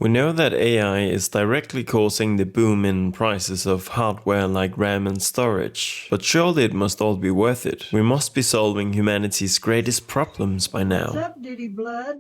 We know that AI is directly causing the boom in prices of hardware like RAM and storage, but surely it must all be worth it. We must be solving humanity's greatest problems by now. What's up, Diddy Blood?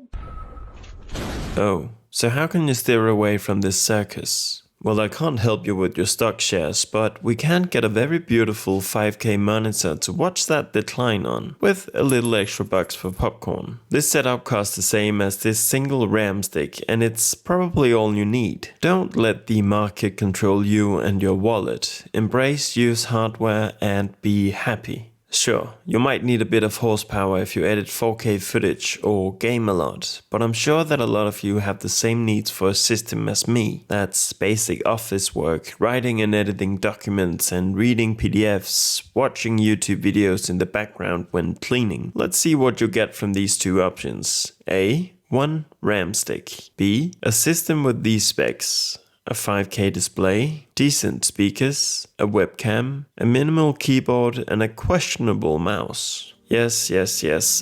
Oh, so how can you steer away from this circus? Well, I can't help you with your stock shares, but we can get a very beautiful 5K monitor to watch that decline on, with a little extra bucks for popcorn. This setup costs the same as this single RAM stick, and it's probably all you need. Don't let the market control you and your wallet. Embrace used hardware and be happy. Sure, you might need a bit of horsepower if you edit 4K footage or game a lot, but I'm sure that a lot of you have the same needs for a system as me. That's basic office work, writing and editing documents and reading PDFs, watching YouTube videos in the background when cleaning. Let's see what you get from these two options. A. One RAM stick. B. A system with these specs. A 5K display, decent speakers, a webcam, a minimal keyboard and a questionable mouse. Yes,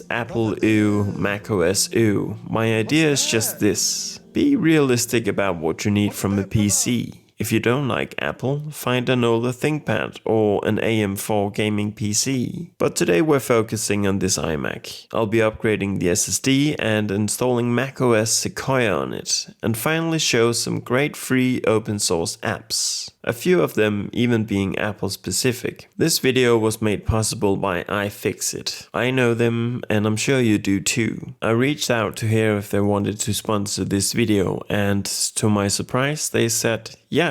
Apple ew, macOS ew. My idea is just this. Be realistic about what you need from a PC. If you don't like Apple, find an older ThinkPad or an AM4 gaming PC. But today we're focusing on this iMac. I'll be upgrading the SSD and installing macOS Sequoia on it, and finally show some great free open source apps. A few of them even being Apple specific. This video was made possible by iFixit. I know them and I'm sure you do too. I reached out to hear if they wanted to sponsor this video, and to my surprise they said yes.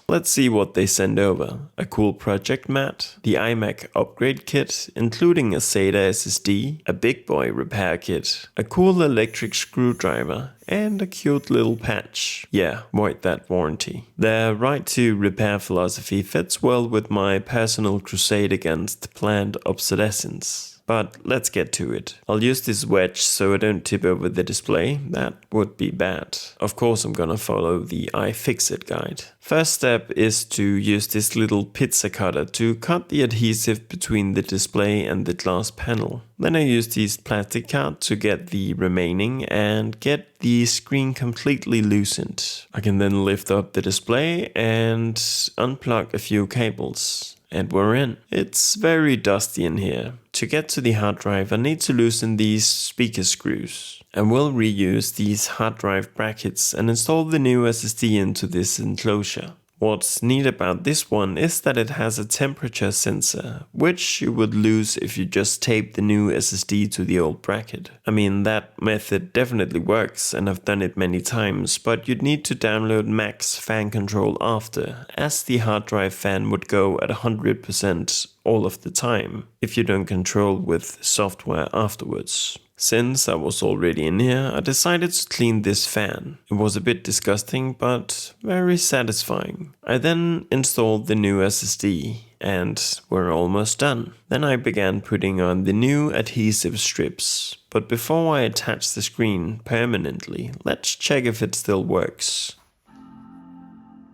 Let's see what they send over. A cool project mat, the iMac upgrade kit including a SATA SSD, a big boy repair kit, a cool electric screwdriver, and a cute little patch. Yeah, void that warranty. Their right to repair philosophy fits well with my personal crusade against planned obsolescence. But let's get to it. I'll use this wedge so I don't tip over the display. That would be bad. Of course I'm gonna follow the iFixit guide. First step is to use this little pizza cutter to cut the adhesive between the display and the glass panel. Then I use this plastic cut to get the remaining and get the screen completely loosened. I can then lift up the display and unplug a few cables. And we're in. It's very dusty in here. To get to the hard drive, I need to loosen these speaker screws. I will reuse these hard drive brackets and install the new SSD into this enclosure. What's neat about this one is that it has a temperature sensor, which you would lose if you just tape the new SSD to the old bracket. I mean, that method definitely works and I've done it many times, but you'd need to download Mac's fan control after, as the hard drive fan would go at 100% all of the time, if you don't control with software afterwards. Since I was already in here, I decided to clean this fan. It was a bit disgusting, but very satisfying. I then installed the new SSD, and we're almost done. Then I began putting on the new adhesive strips. But before I attach the screen permanently, let's check if it still works.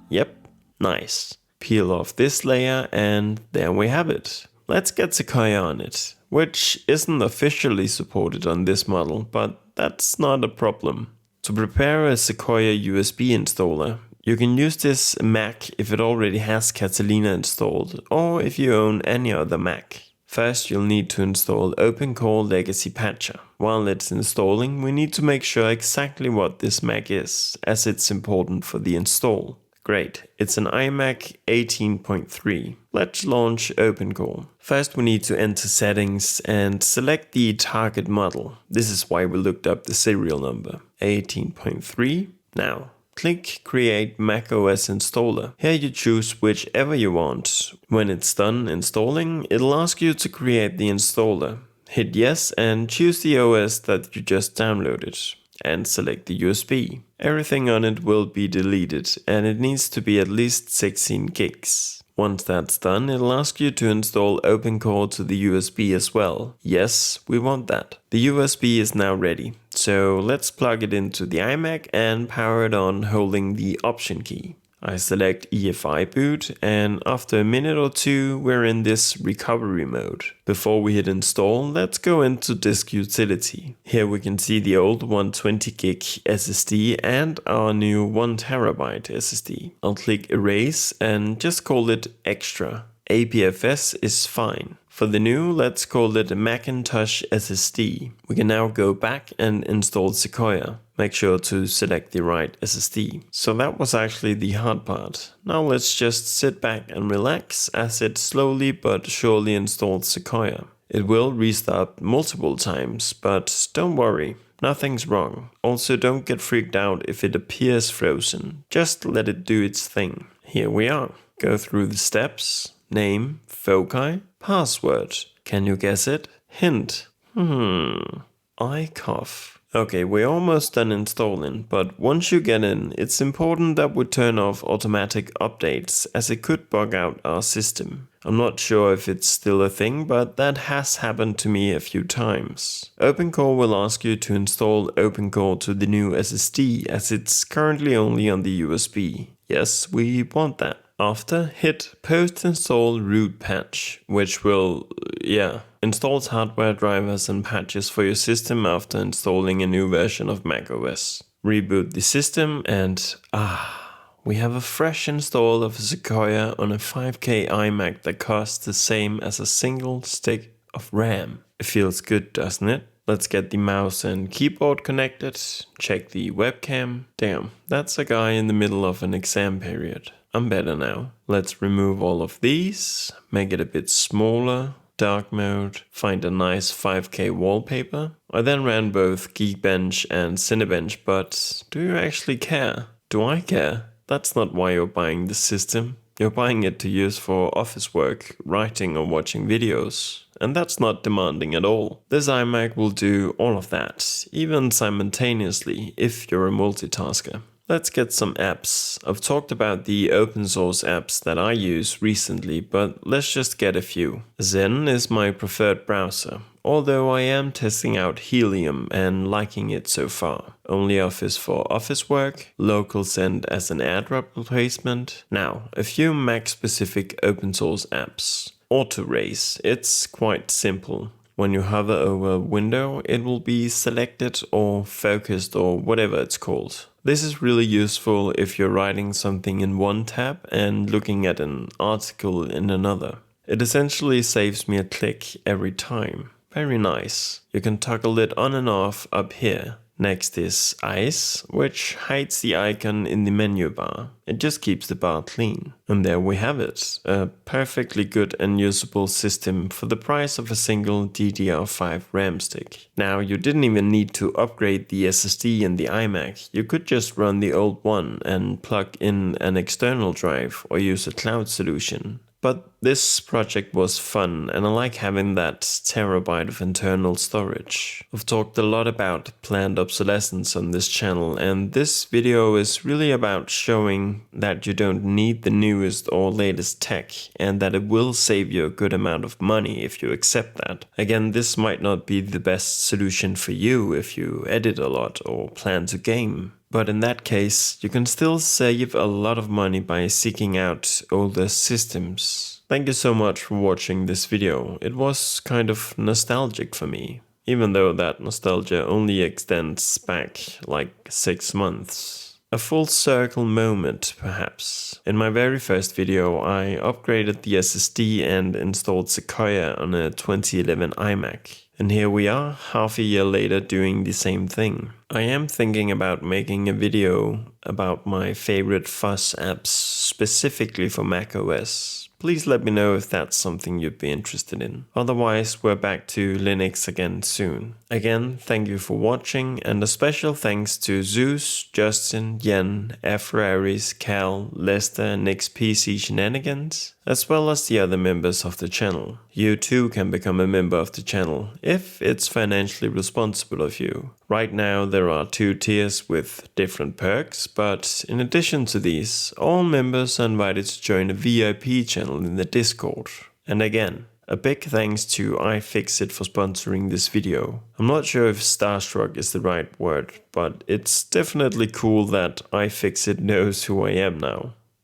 Yep, nice. Peel off this layer and there we have it. Let's get Sequoia on it, which isn't officially supported on this model, but that's not a problem. To prepare a Sequoia USB installer, you can use this Mac if it already has Catalina installed, or if you own any other Mac. First, you'll need to install OpenCore Legacy Patcher. While it's installing, we need to make sure exactly what this Mac is, as it's important for the install. Great, it's an iMac 18.3. Let's launch OpenCore. First we need to enter settings and select the target model. This is why we looked up the serial number, 18.3. Now, click Create macOS Installer. Here you choose whichever you want. When it's done installing, it'll ask you to create the installer. Hit yes and choose the OS that you just downloaded. And select the USB. Everything on it will be deleted and it needs to be at least 16 gigs. Once that's done, it'll ask you to install OpenCore to the USB as well. Yes, we want that. The USB is now ready, so let's plug it into the iMac and power it on holding the Option key. I select EFI boot, and after a minute or two we're in this recovery mode. Before we hit install, let's go into disk utility. Here we can see the old 120GB SSD and our new 1TB SSD. I'll click erase and just call it extra. APFS is fine. For the new, let's call it Macintosh SSD. We can now go back and install Sequoia. Make sure to select the right SSD. So that was actually the hard part. Now let's just sit back and relax as it slowly but surely installs Sequoia. It will restart multiple times, but don't worry, nothing's wrong. Also, don't get freaked out if it appears frozen. Just let it do its thing. Here we are. Go through the steps. Name, foci, password. Can you guess it? Hint. iCough. Okay, we're almost done installing, but once you get in, it's important that we turn off automatic updates, as it could bug out our system. I'm not sure if it's still a thing, but that has happened to me a few times. OpenCore will ask you to install OpenCore to the new SSD, as it's currently only on the USB. Yes, we want that. After, hit post-install root patch, which will, installs hardware drivers and patches for your system after installing a new version of macOS. Reboot the system and we have a fresh install of Sequoia on a 5K iMac that costs the same as a single stick of RAM. It feels good, doesn't it? Let's get the mouse and keyboard connected, check the webcam. Damn, that's a guy in the middle of an exam period. I'm better now. Let's remove all of these, make it a bit smaller, dark mode, find a nice 5K wallpaper. I then ran both Geekbench and Cinebench, but do you actually care? Do I care? That's not why you're buying the system. You're buying it to use for office work, writing or watching videos. And that's not demanding at all. This iMac will do all of that, even simultaneously if you're a multitasker. Let's get some apps. I've talked about the open source apps that I use recently, but let's just get a few. Zen is my preferred browser, although I am testing out Helium and liking it so far. OnlyOffice for office work, LocalSend as an AirDrop replacement. Now, a few Mac-specific open source apps. Autorace, it's quite simple. When you hover over a window, it will be selected or focused or whatever it's called. This is really useful if you're writing something in one tab and looking at an article in another. It essentially saves me a click every time. Very nice. You can toggle it on and off up here. Next is Ice, which hides the icon in the menu bar. It just keeps the bar clean. And there we have it, a perfectly good and usable system for the price of a single DDR5 RAM stick. Now, you didn't even need to upgrade the SSD in the iMac. You could just run the old one and plug in an external drive or use a cloud solution. But this project was fun, and I like having that terabyte of internal storage. I've talked a lot about planned obsolescence on this channel, and this video is really about showing that you don't need the newest or latest tech, and that it will save you a good amount of money if you accept that. Again, this might not be the best solution for you if you edit a lot or plan to game. But in that case, you can still save a lot of money by seeking out older systems. Thank you so much for watching this video. It was kind of nostalgic for me, even though that nostalgia only extends back like 6 months. A full circle moment, perhaps. In my very first video, I upgraded the SSD and installed Sequoia on a 2011 iMac. And here we are, half a year later, doing the same thing. I am thinking about making a video about my favorite fuzz apps specifically for macOS. Please let me know if that's something you'd be interested in. Otherwise, we're back to Linux again soon. Again, thank you for watching, and a special thanks to Zeus, Justin, Yen, Ferraris, Cal, Lester, and XPC Shenanigans, as well as the other members of the channel. You too can become a member of the channel, if it's financially responsible of you. Right now there are 2 tiers with different perks, but in addition to these, all members are invited to join a VIP channel in the Discord. And again, a big thanks to iFixit for sponsoring this video. I'm not sure if starstruck is the right word, but it's definitely cool that iFixit knows who I am now.